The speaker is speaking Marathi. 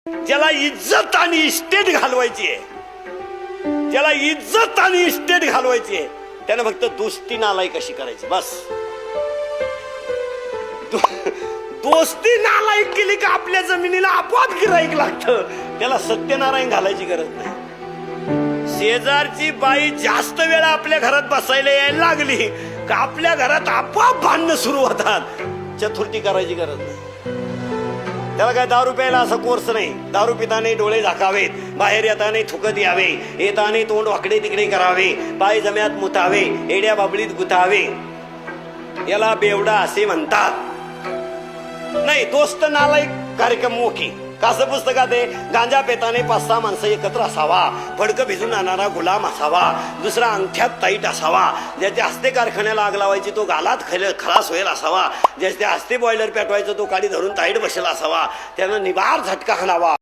ज्याला इज्जत आणि इस्टेट घालवायची आहे, ज्याला इज्जत आणि इस्टेट घालवायची आहे, त्यानं फक्त दोस्ती नालाई कशी करायची बस. दोस्ती नालायक केली का आपल्या जमिनीला आपोआप गिराईक लागतं. त्याला सत्यनारायण घालायची गरज नाही. शेजारची बाई जास्त वेळा आपल्या घरात बसायला यायला लागली का आपल्या घरात आपोआप भांडणं सुरू होतात. चतुर्थी करायची गरज नाही. त्याला काय दारू प्यायला असा कोर्स नाही. दारू पिताने डोळे झाकावेत, बाहेर येताने थुकत यावे, येताने तोंड वाकडे तिकडे करावे, पाय जम्यात मुतावे, एड्या बाबळीत गुतावे, याला बेवडा असे म्हणतात. नाही, दोस्त नालायक कार्यक्रम मोकी कसं पुस्तकात आहे. गांजा पेताने 5-6 माणसं एकत्र असावा, फडकं भिजून आणणारा गुलाम असावा, दुसरा अंगठ्यात ताईट असावा, ज्याच्या हस्ते कारखान्याला आग लावायची तो गालात खलास होईल असावा, ज्याच्या हस्ते बॉयलर पेटवायचं तो काडी धरून ताईट बसेल असावा, त्यानं निबार झटका हाणावा.